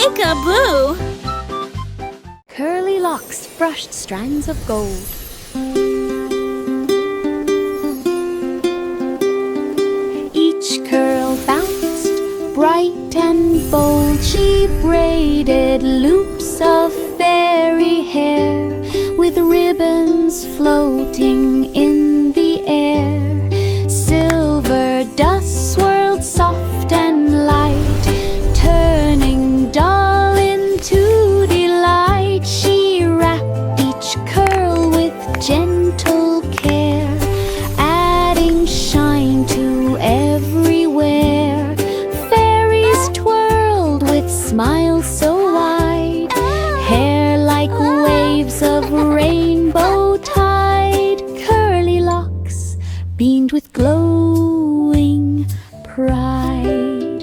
Peek-a-boo! Curly locks brushed strands of gold. Each curl bounced bright and bold. She braided loops of fairy hair with ribbons floating in the air. Silver dust swirled soft and light, turning dull into delight. She wrapped each curl with gentle care, adding shine to everywhere. Fairies twirled with smiles so wide, hair like waves of rainbow tide. Curly locks beamed with glowing pride.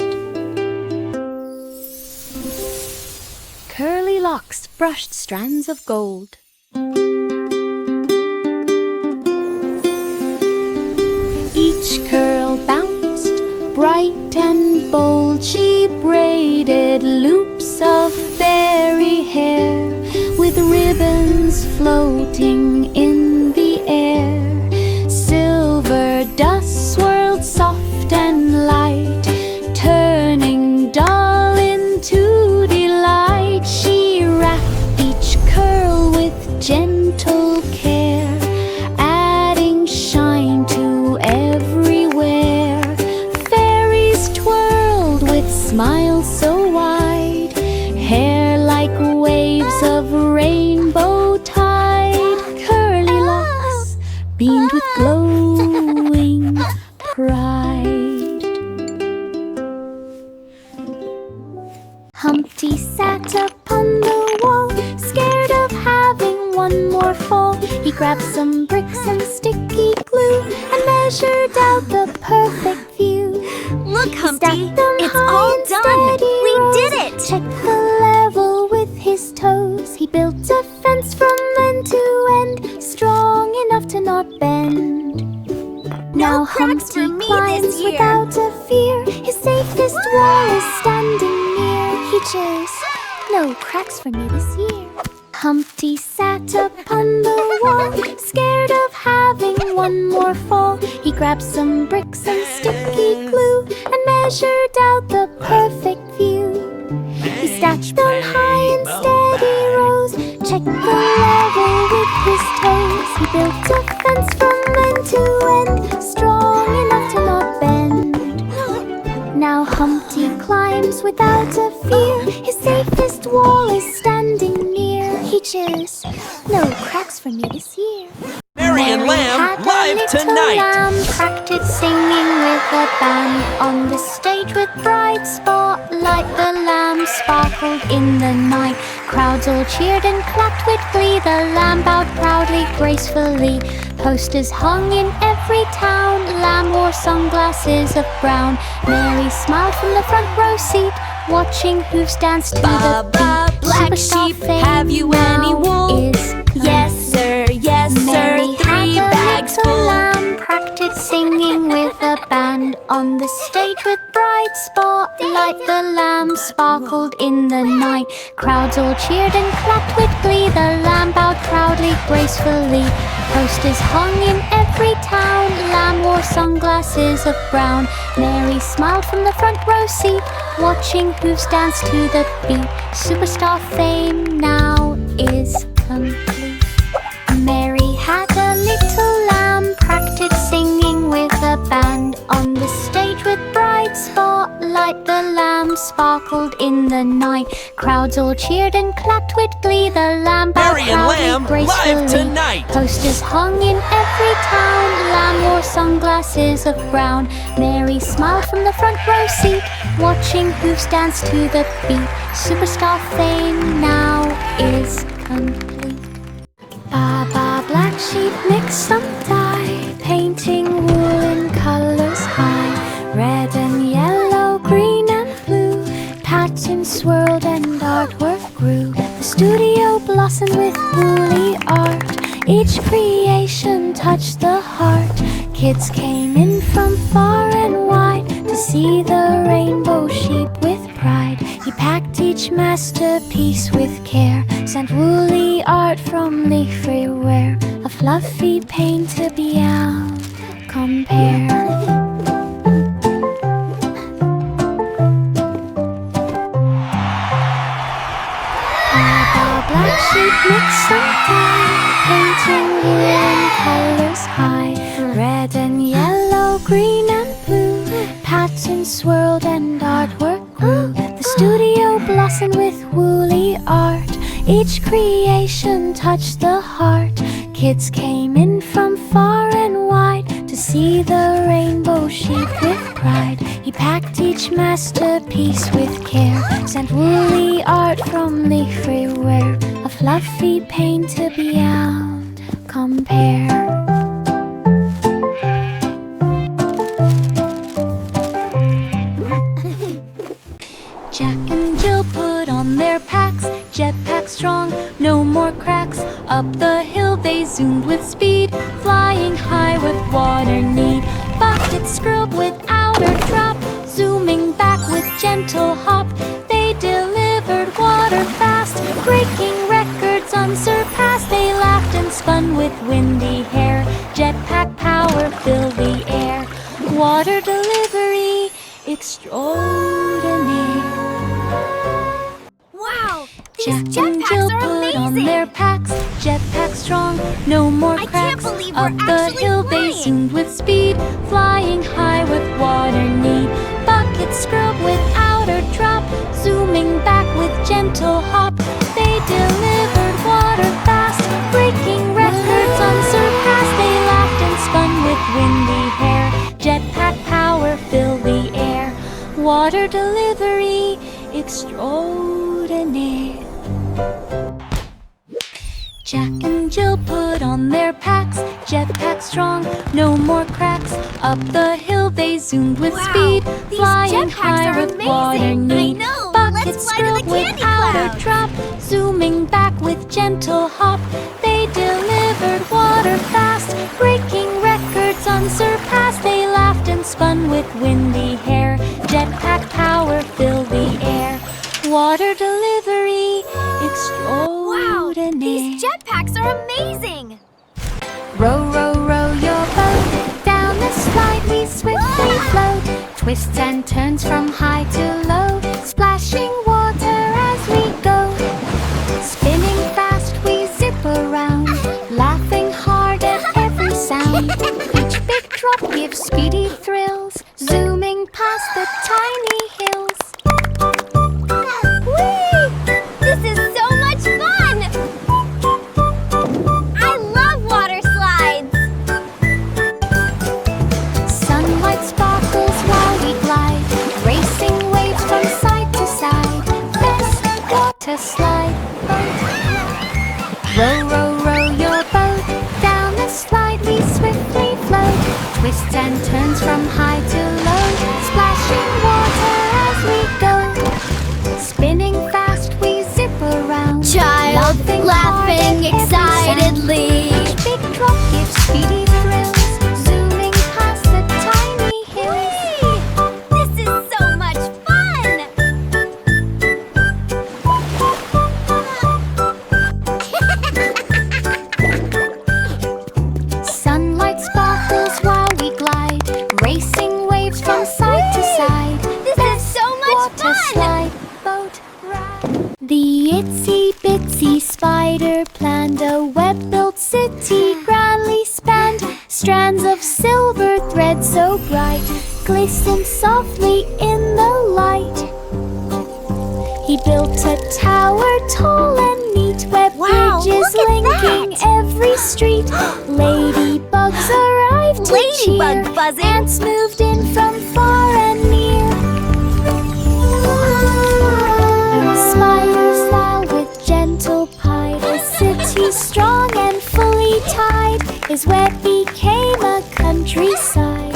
Curly locks brushed strands of gold. Each curl bounced bright and bold. She braided loops of fairy hair with ribbons floating in the air. Silver dust swirled soft and light, turning dull into delight. She wrapped each curl with gentle care, adding shine to everywhere. Fairies twirled with smiles so wide, hair like waves of rainbow tide. Curly locks beamed with glowing pride. Humpty sat upon the wall, scared of having one more fall. He grabbed some bricks and sticky glue and measured out the perfect view. Look, Humpty, Stacked them it's high all and done! steady We rows. did it! Checked the level with his toes. He built a fence from end to end, strong enough to not bend. Now cracks for Humpty me climbs this year. without a fear. His safest wall is standing near. He cheers, no cracks for me this year. Humpty sat upon the wall, scared of having one more fall. He grabbed some bricks and sticky glue and measured out the perfect view. He stacked them high in steady rows, checked the level with his toes. He built a fence from end to end, strong enough to not bend. Now Humpty climbs without a fear. His safest wall is standing near. He cheers, no cracks for me this year. Mary and Lamb had a live little tonight. Lamb practiced singing with a band on the stage with bright spotlight. The lamb sparkled in the night. Crowds all cheered and clapped with glee. The lamb bowed proudly, gracefully. Posters hung in every town. Lamb wore sunglasses of brown. Mary smiled from the front row seat, watching hooves dance to the beat. Black Superstar sheep, fame have you any now wool? is Yes, sir, yes, sir, Mary 3 had a bags little full. lamb practiced singing with a band on the stage with bright spotlight. The lamb sparkled in the night. Crowds all cheered and clapped with glee. The lamb bowed proudly, gracefully. Posters hung in every town. Lamb wore sunglasses of brown. Mary smiled from the front row seat, watching hooves dance to the beat. Superstar fame now is complete. Mary had a little lamb practiced singing with a band on the stage with bright spotlight. The lamb sparkled in the night. Crowds all cheered and clapped with glee. The lamb bowed Mary and Lamb proudly, gracefully. live tonight. Posters hung in every town. Lamb wore sunglasses of brown. Mary smiled from the front row seat, watching hooves dance to the beat. Superstar fame now is complete. Baba black sheep mix some dye, painting wool in colors high. Red and yellow, green and blue, patterns swirled and artwork grew. The studio blossomed with woolly art. Each creation touched the heart. Kids came in from far and wide to see the rainbow sheep with pride. He packed each masterpiece with care, sent woolly art from leaf everywhere, a fluffy paint to be out compare. Black sheep mixed some dye, painting woolen colors high, red and yellow, green and blue, patterns swirled and artwork grew. The studio blossomed with woolly art, each creation touched the heart. Kids came in from far and wide to see the rainbow sheep with pride. He packed each masterpiece with care, sent woolly art from leaf everywhere, a fluffy paint to be out compare. Jack and Jill put on their packs, jetpack strong, no more cracks. Up the hill they zoomed with speed, flying high with water need. Buckets scrubbed without a drop, zooming back with gentle hop. They delivered water fast, breaking records unsurpassed. They laughed and spun with windy hair, jetpack power filled the air. Water delivery extraordinaire. Wow! Jack These and Jill jetpacks are put on amazing! their packs, jetpack strong, no more I can't cracks. believe we're Up the actually hill they flying. zoomed with speed, flying high with water need. Buckets scrubbed without a drop, zooming back with gentle hop. They delivered water fast, breaking records unsurpassed. They laughed and spun with windy hair, jetpack power filled the air. Water delivery extraordinaire. Jack and Jill put on their packs, jetpack strong, no more cracks. Up the hill they zoomed with Wow, speed, these flying jetpacks high are with amazing. water need. I know. Buckets Let's fly to the scrubbed candy without a clouds. drop, zooming back with gentle hop. They delivered water fast, breaking records unsurpassed. They laughed and spun with windy hair, jetpack power filled the air. Water delivery Wow! extraordinaire. These jetpacks are amazing! Row, row, row your boat down the slide we swiftly float. Twists and turns from high to low, splashing water as we go. Spinning fast we zip around, laughing hard at every sound. Each big drop gives speedy thrills, zooming past the tiny hills. Whee! This is so much fun! I love water slides! Sunlight sparkles while we glide, racing waves from side to side. Best water slide boat. Row, row, row your boat down the slide we swiftly float. Twists and turns from high to low, splashing water as we go. Spinning fast we zip around, Child laughing hard at every sound. excitedly. Each big drop gives speedy thrills, zooming past the tiny hills. Whee! This is so much fun! Sunlight sparkles while we glide, racing waves from side to side. This is so much Water fun! slide boat ride. The itsy bitsy spider planned a web-built city, grandly spanned. Strands of silver thread so bright glistened softly in the light. He built a tower tall and neat, web Wow, bridges look at linking that! every street. Ladybugs arrived to Ladybug cheer, buzzing. ants moved in from far and near. Spiders smile with gentle pride. A city strong and fully tied, his web became a countryside.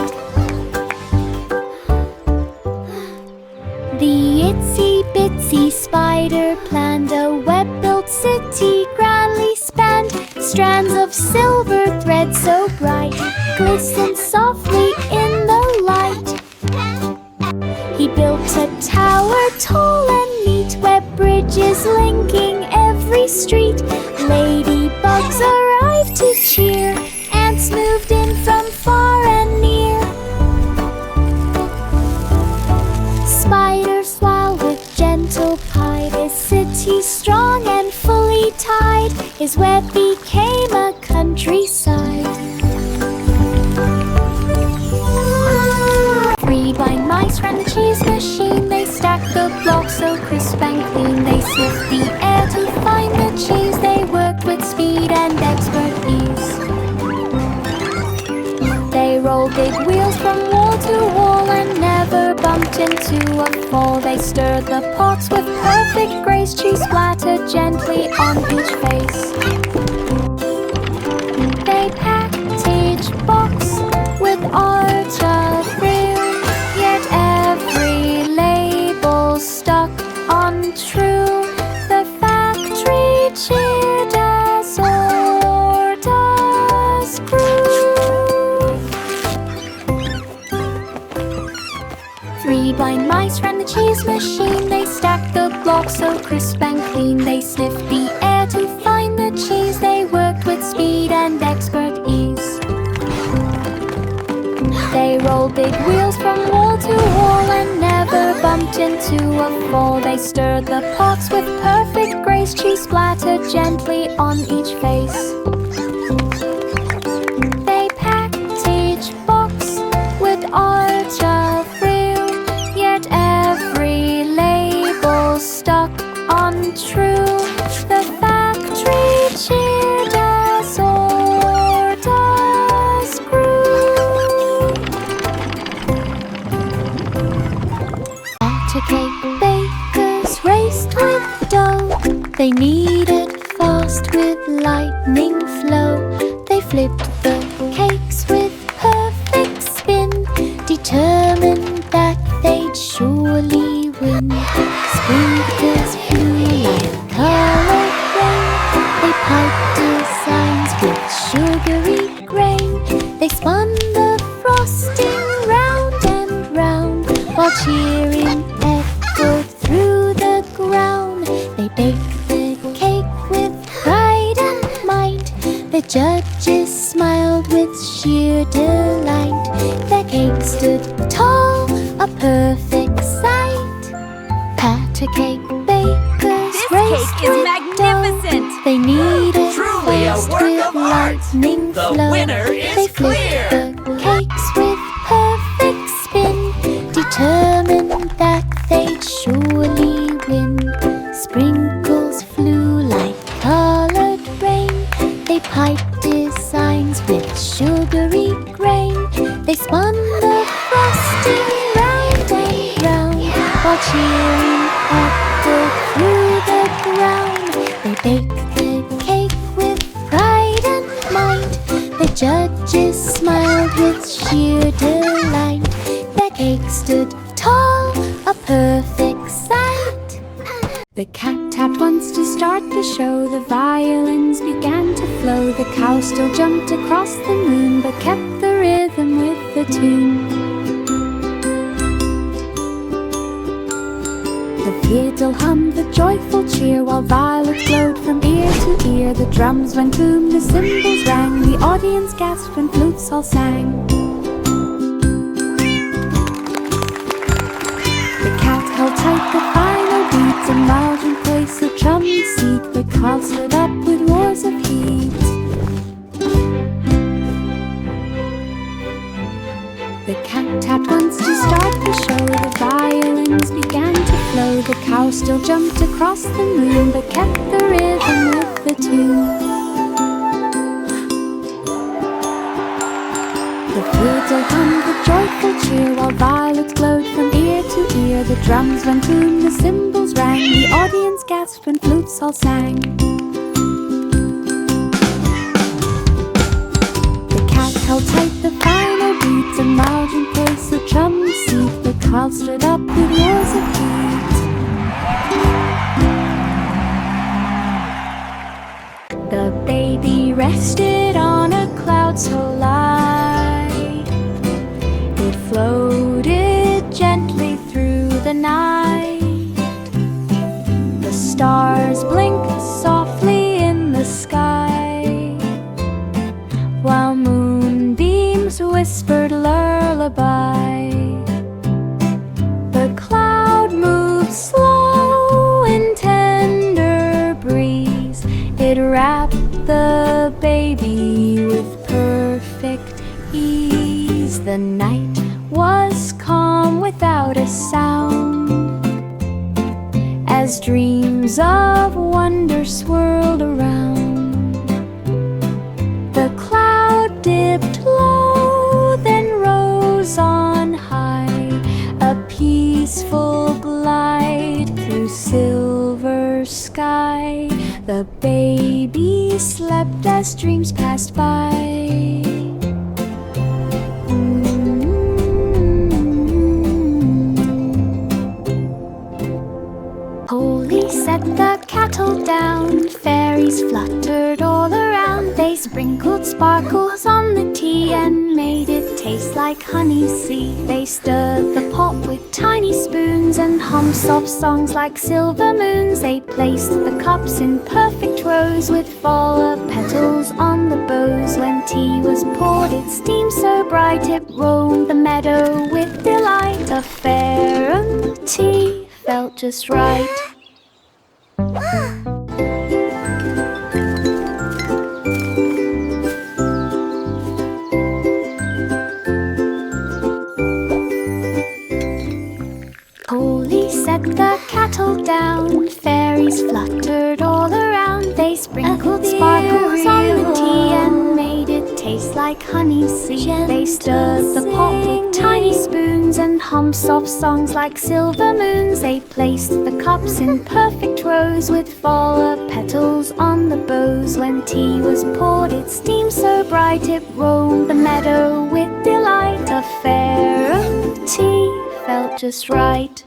The itsy bitsy spider planned a web-built city, grandly spanned. Strands of silver thread so bright glistened softly in the light. He built a tower tall and neat, linking every street. Ladybugs arrived to cheer. Ants moved in from far and near. Spiders while with gentle pie. His city strong and fully tied. His web became a countryside. 3 blind mice ran the cheese machine. They stacked the blocks so crisp and clean. They sniffed the air to find the cheese. They worked with speed and expert ease. They rolled big wheels from wall to wall and never bumped into a fall. They stirred the pots with perfect grace. Cheese splattered gently on each face. They packed each box with art of real, yet every label stuck untrue. The factory cheered as orders grew. 3 blind mice ran the cheese machine. They stacked the blocks so crisp and clean. They sniffed the air to find the cheese. They worked with speed and expert ease. They rolled big wheels from wall to wall and never bumped into a fall. They stirred the pots with perfect grace. Cheese splattered gently on each face. They packed each box with art of real, yet every label stuck untrue. The factory cheered as orders grew. Batter cake bakers raced with dough. They kneaded fast with lightning flow. They flipped the cakes with perfect spin, determined that they'd surely win. Sprinkles flew like colored rain. They piped designs with sugary grain. They spun the frosting round and round, while cheering echoed through the ground. They baked the cake with pride and might. The judges smiled with sheer delight. Their cake stood tall, a perfect sight. Patter cake bakers This raced cake is with magnificent. dough. They kneaded Truly a fast work with of art. lightning The flow. winner is They flipped clear. the cakes with perfect spin, determined that they'd surely win. Sprinkles flew like colored rain. They piped designs with sugary grain. They spun the frosting round and round, while cheering echoed through the ground. They baked the cake with pride and might. The judges smiled with sheer delight. Their cake stood tall, a perfect sight. The cat tapped once to start the show. The violins began to flow. The cow still jumped across the moon, but kept the rhythm with the tune. The fiddle hummed the joyful cheer, while violets glowed from ear to ear. The drums went boom, the cymbals rang. The audience gasped when flutes all sang. The cat held tight the final beats. A margin place a chummy seat. The crowd stood up with roars of heat. The cat tapped once to start the show. The violins began to flow. The cow still jumped across the moon, but kept the rhythm with the tune. The fiddle hummed the joyful cheer, while violets glowed from ear to ear. The drums went boom, the cymbals rang. The audience gasped when flutes all sang. The cat held tight the final beats. A margin place a chummy seat. The crowd stood up with roars of heat. The baby rested on a cloud so light. It floated gently through the night. The stars The night was calm without a sound, as dreams of wonder swirled around. The cloud dipped low, then rose on high, a peaceful glide through silver sky. The baby slept as dreams passed by. Polly set the kettle down, fairies fluttered all around. They sprinkled sparkles on the tea and made it taste like honey sea. They stirred the pot with tiny spoons and hummed soft songs like silver moons. They placed the cups in perfect rows with flower petals on the bows. When tea was poured, it steamed so bright it roamed the meadow with delight. A fairy tea felt just right. Polly set the kettle down, fairies fluttered all around. They sprinkled sparkles on the tea and made it taste like honey sea. They stirred the pot with tiny spoons and hummed soft songs like silver moons. They placed the cups in perfect rows with flower petals on the bows. When tea was poured, it steamed so bright it roamed the meadow with delight. A fairy tea felt just right.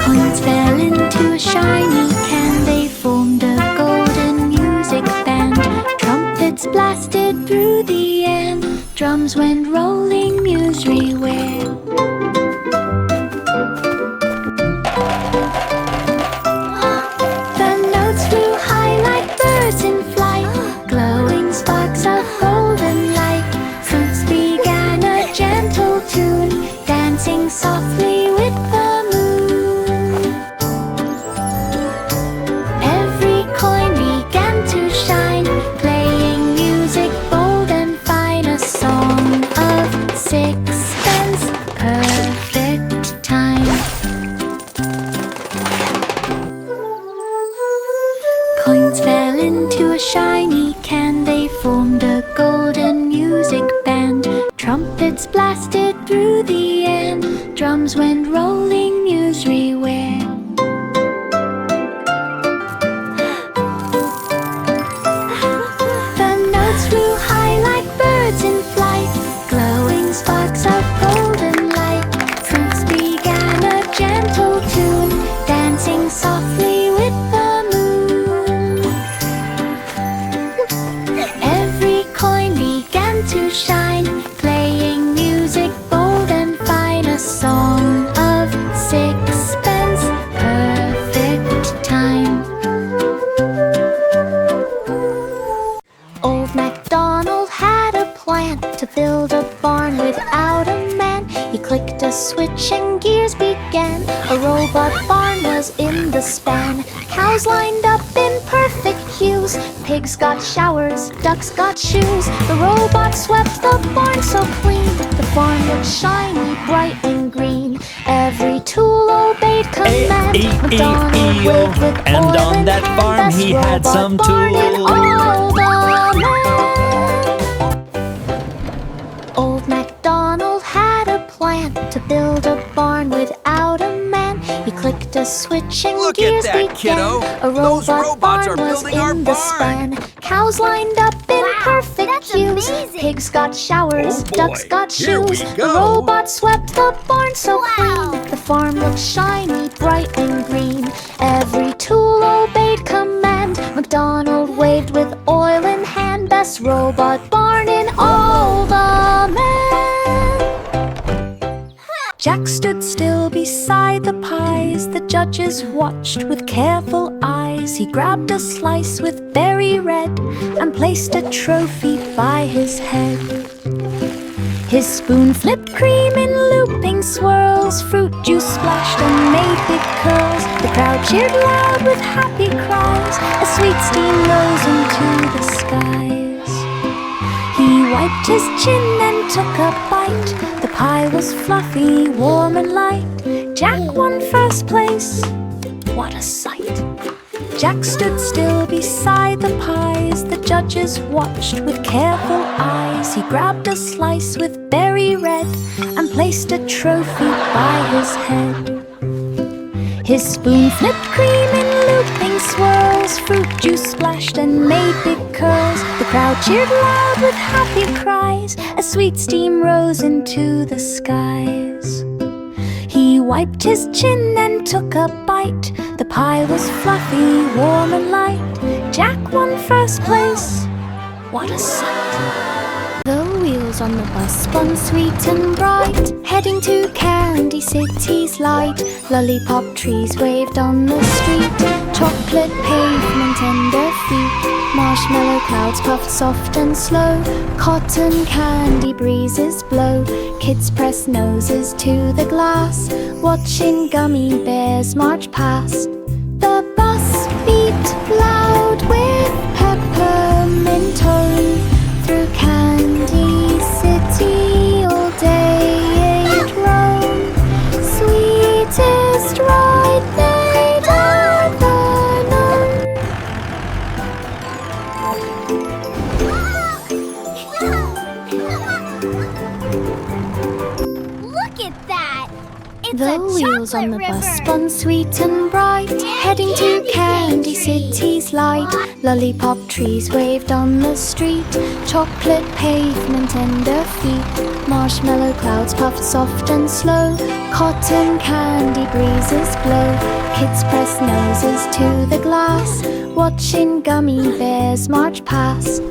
Coins fell into a shiny can. They formed a golden music band. Trumpets blasted through the air. Drums went rolling Nursery where. The notes flew high like birds in flight, glowing sparks of golden light. Fruits began a gentle tune, dancing softly with the moon. Every coin began to shine, playing music bold and fine. A song of sixpence, perfect time. Coins fell into a shiny can. They formed a golden music band. Trumpets blasted through the air. Drums went rolling Nursery where. The notes flew high like birds in flight, glowing sparks of golden light. Fruits began a gentle tune, dancing softly with the moon. Every coin began to shine, playing music bold and fine. A song of sixpence, perfect time. Old MacDonald had a plan to build a barn without a man. He clicked a switch and gears began. A robot barn was in the span. Cows lined up in perfect hues. Pigs got showers, ducks got shoes. The robot swept the barn so clean. The farm looked shiny, bright and green. Every tool obeyed command. MacDonald waved with And oil on in that hand. farm Best he had robot some barn in tools. all the land. Old MacDonald had a plan to build a barn without a man. He clicked a switch and Look at gears that, began. kiddo. A Those robot robots barn are was building our in the barn. span. Cows lined up in Wow, perfect that's hues. amazing. Pigs got showers, Oh boy, ducks got here we shoes. The go. robot swept the barn so Wow. clean. The farm looked shiny, bright and green. Every tool obeyed command. MacDonald waved with oil in hand. Best robot barn in all the land. Jack stood still beside the pies. The judges watched with careful eyes. He grabbed a slice with berry red and placed a trophy by his head. His spoon flipped cream in looping swirls. Fruit juice splashed and made big curls. The crowd cheered loud with happy cries. A sweet steam rose into the skies. He wiped his chin and took a bite. The pie was fluffy, warm and light. Jack won first place. What a sight! Jack stood still beside the pies. The judges watched with careful eyes. He grabbed a slice with berry red and placed a trophy by his head. His spoon flipped cream in looping swirls. Fruit juice splashed and made big curls. The crowd cheered loud with happy cries. A sweet steam rose into the skies. He wiped his chin and took a bite. The pie was fluffy, warm and light. Jack won first place. What a sight! The wheels on the bus spun sweet and bright, heading to Candy City's light. Lollipop trees waved on the street, chocolate pavement under feet. Marshmallow clouds puffed soft and slow, cotton candy breezes blow. Kids press noses to the glass, watching gummy bears march past. The bus beat loud with peppermint tone. Through Candy City all day it roamed. Sweetest ride they'd ever known. Look at that! It's The a wheels on the chocolate bus river. spun sweet and bright, heading to Candy City's light. Lollipop trees waved on the street, chocolate pavement under feet. Marshmallow clouds puffed soft and slow, cotton candy breezes blow. Kids press noses to the glass, watching gummy bears march past.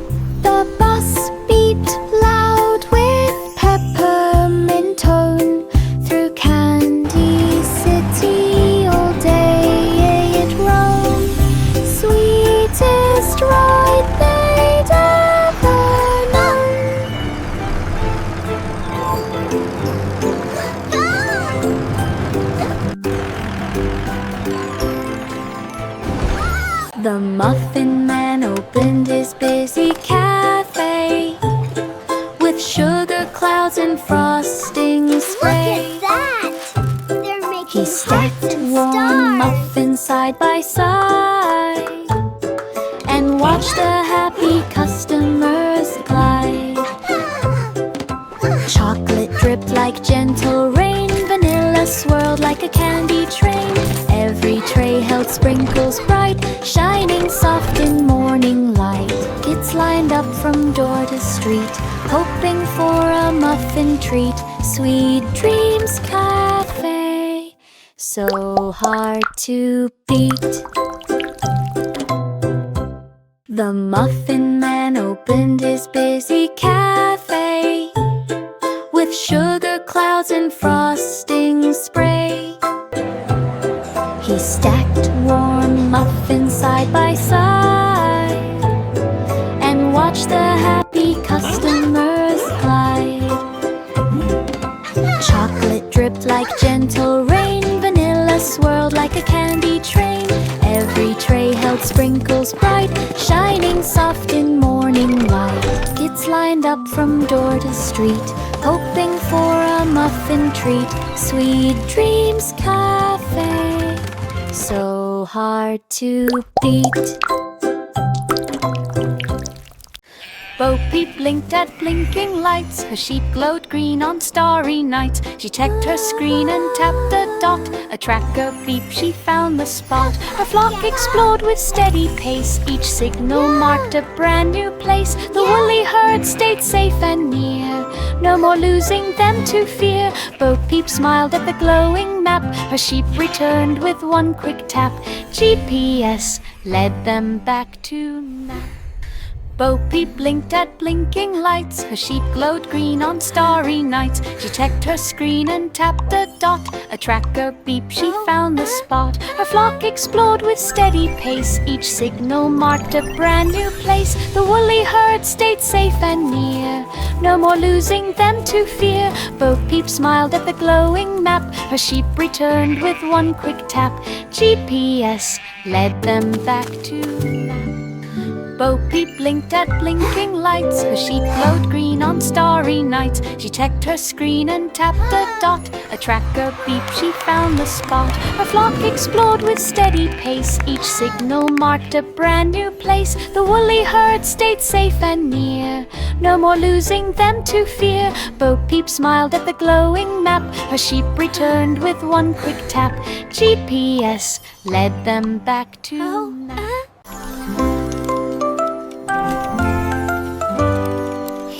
The bus beat loud with peppermint tone. Through Candy City all day it roamed. Sweetest ride they'd ever known. The Muffin Man opened his busy cafe with sugar clouds and frosting spray. Look at that! They're making He stacked hearts and warm stars. muffins side by side and watched the happy customers glide. Chocolate dripped like gentle rain, vanilla swirled like a candy train. Every tray held sprinkles bright, shining soft in morning light. Kids lined up from door to street, hoping for a muffin treat. Sweet Dreams Cafe, so hard to beat. The Muffin Man opened his busy cafe with sugar clouds and frosting spray. He stacked warm muffins side by side and watched the happy customers glide. Chocolate dripped like gentle rain, vanilla swirled like a candy train. Every tray held sprinkles bright, shining soft in morning light. Kids lined up from door to street, hoping for a muffin treat. Sweet Dreams Cafe, so hard to beat. Bo Peep blinked at blinking lights. Her sheep glowed green on starry nights. She checked her screen and tapped a dot. A tracker beep, she found the spot. Her flock explored with steady pace. Each signal marked a brand new place. The woolly herd stayed safe and near, no more losing them to fear. Bo Peep smiled at the glowing map. Her sheep returned with one quick tap. GPS led them back to nap. Bo Peep blinked at blinking lights. Her sheep glowed green on starry nights. She checked her screen and tapped a dot. A tracker beep, she found the spot. Her flock explored with steady pace. Each signal marked a brand new place. The woolly herd stayed safe and near, no more losing them to fear. Bo Peep smiled at the glowing map. Her sheep returned with one quick tap. GPS led them back to map. Bo Peep blinked at blinking lights. Her sheep glowed green on starry nights. She checked her screen and tapped a dot. A tracker beep, she found the spot. Her flock explored with steady pace. Each signal marked a brand new place. The woolly herd stayed safe and near, no more losing them to fear. Bo Peep smiled at the glowing map. Her sheep returned with one quick tap. GPS led them back to map.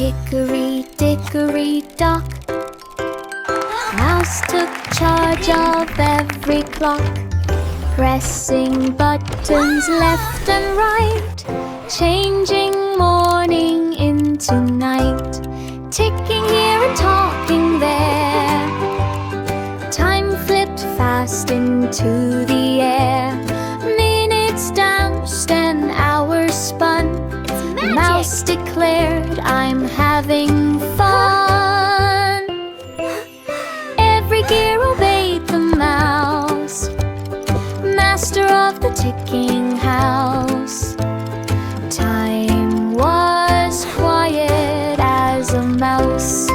Hickory dickory dock, Mouse took charge of every clock, pressing buttons left and right, changing morning into night, ticking here and talking there. Time flipped fast into the air. Minutes danced and hours spun. Mouse declared, I'm having fun. Every gear obeyed the mouse, master of the ticking house. Time was quiet as a mouse.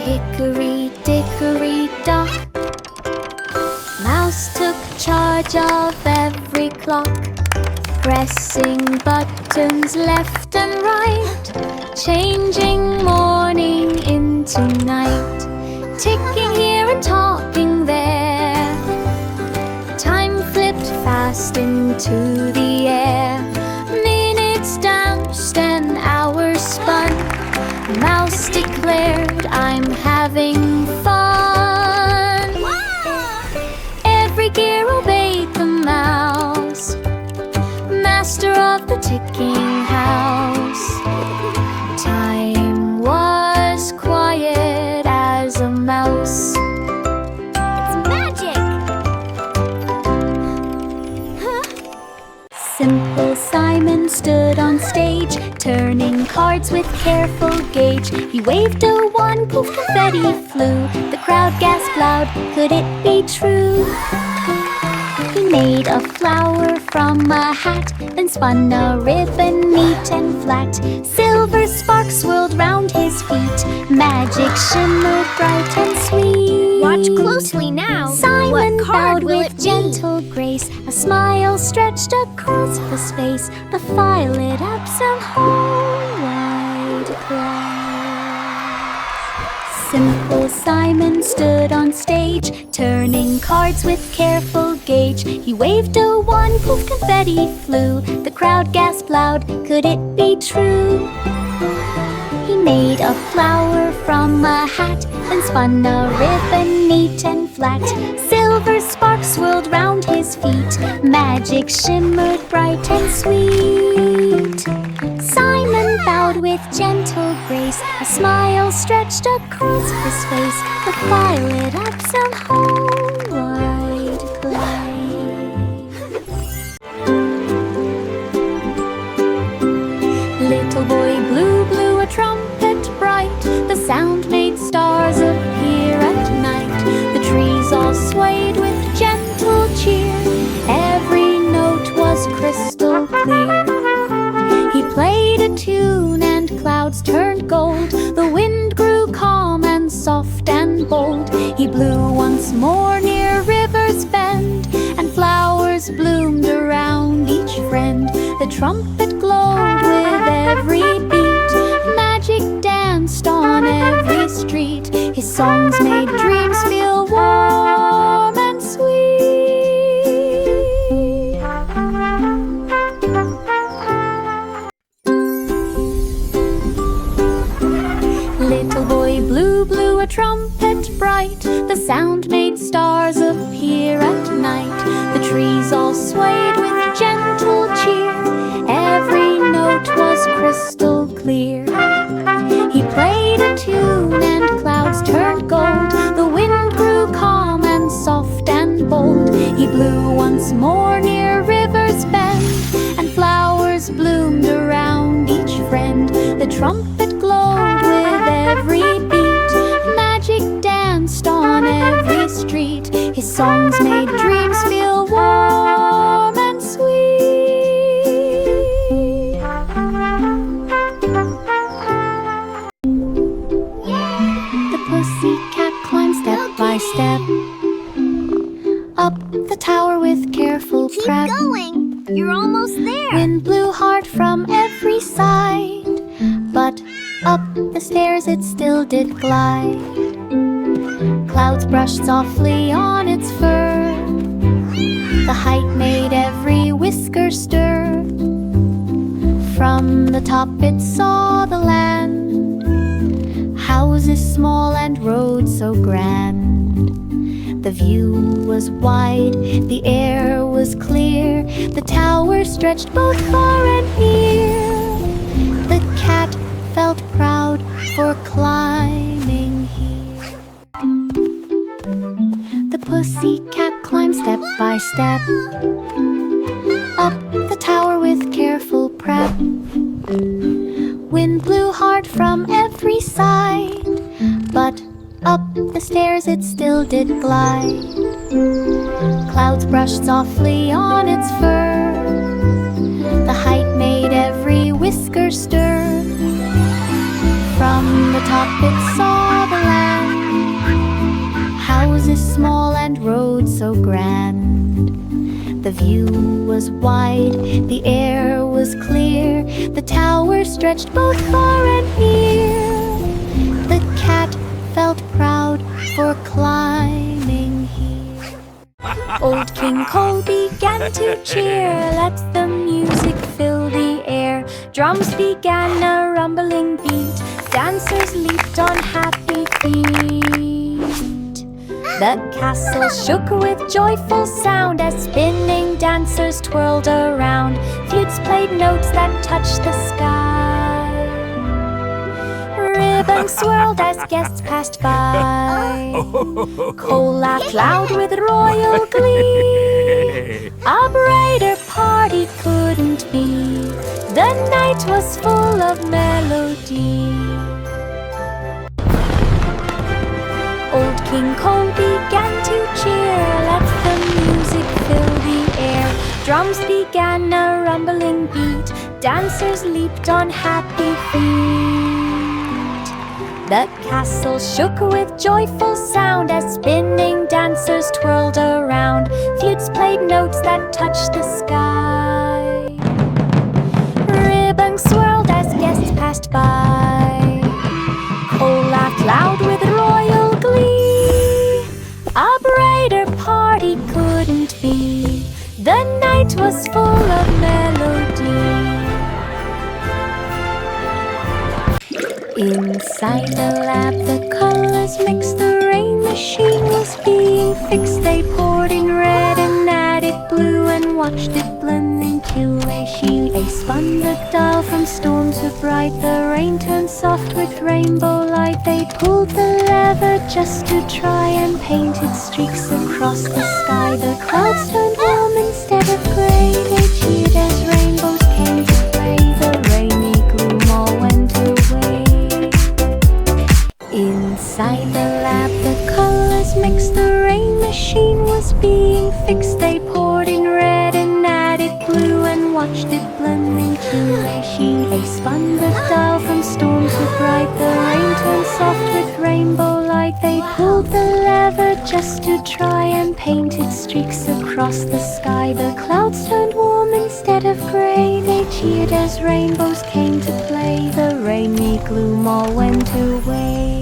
Hickory dickory dock, Mouse took charge of every clock, pressing buttons left and right, changing morning into night, ticking here and talking there. Time flipped fast into the air. Minutes danced and hours spun. Mouse declared, I'm having fun. Every gear obeyed the mouse, master of the ticking house. Time was quiet as a mouse. It's magic! Simple Simon stood on stage, turning cards with careful gauge. He waved a wand, poof, confetti flew. The crowd gasped loud, could it be true? He made a flower from a hat, then spun a ribbon neat and flat. Silver sparks swirled round his feet, magic shimmered bright and sweet. Watch closely now. Simon What card bowed will with it be? gentle grace. A smile stretched across the space. The fire lit up some whole wide glass. Simple Simon stood on stage, turning cards with careful gauge. He waved a wand, poof, confetti flew. The crowd gasped loud, could it be true? He made a flower from a hat, then spun a ribbon neat and flat. Silver sparks swirled round his feet, magic shimmered bright and sweet. Simon bowed with gentle grace, a smile stretched across his face. The fire lit up some whole wide place. Little boy blue blew a trumpet bright. The sound made stars appear at night. The trees all swayed with gentle cheer. Every note was crystal clear. He played a tune and clouds turned gold. The wind grew calm and soft and bold. He blew once more near River's Bend, and flowers bloomed around each friend. The trumpet glowed with every beat. Magic danced on every street. His songs made dreams feel warm and sweet. Little boy blue blew a trumpet bright. The sound made stars appear at night. The trees all swayed with gentle cheer. Every note was crystal clear. He played a tune and clouds turned gold. The wind grew calm and soft and trumpet glowed with every beat. Magic danced on every street. His songs made dreams feel warm and sweet. The pussycat climbed step by step up the tower with careful prep. Keep going. You're almost there. Wind blew hard from every side, but up the stairs it still did glide. Clouds brushed softly on its fur. The height made every whisker stir. From the top it saw the land, houses small and roads so grand. The view was wide, the air was clear. The tower stretched both far and near. The cat felt proud for climbing here. The pussycat climbed step by step up the tower with careful prep. Wind blew hard from every side, but up the stairs it still did glide. Clouds brushed softly on its fur. The height made every whisker stir. From the top it saw the land, houses small and roads so grand. The view was wide, the air was clear. The tower stretched both far and near. The cat felt proud for climbing here. Old King Cole began to cheer. Let the music fill the air. Drums began a rumbling beat. Dancers leaped on happy feet. The castle shook with joyful sound as spinning dancers twirled around. Flutes played notes that touched the sky. Ribbons swirled as guests passed by. Cole laughed loud with royal glee. A brighter party couldn't be. The night was full of melody. Old King Cole began to cheer. Let the music fill the air. Drums began a rumbling beat. Dancers leaped on happy feet. The castle shook with joyful sound as spinning dancers twirled around. Flutes played notes that touched the sky. Ribbons swirled as guests passed by. Cole laughed loud with royal glee. A brighter party couldn't be. The night was full of melody. Inside the lab, the colors mixed. The rain machine was being fixed. They poured in red and added blue and watched it blend into a hue. They spun the dial from storm to bright. The rain turned soft with rainbow light. They pulled the lever just to try and painted streaks across the sky. The clouds turned warm instead of gray. They cheered as rainbows came to play. The rainy gloom all went away. Inside the lab, the colors mixed. The rain machine was being fixed. They poured in red and added blue and watched it blend into a hue. They spun the dial from storm to bright. The rain turned soft with rainbow light. They pulled the lever just to try and painted streaks across the sky. The clouds turned warm instead of gray. They cheered as rainbows came to play. The rainy gloom all went away.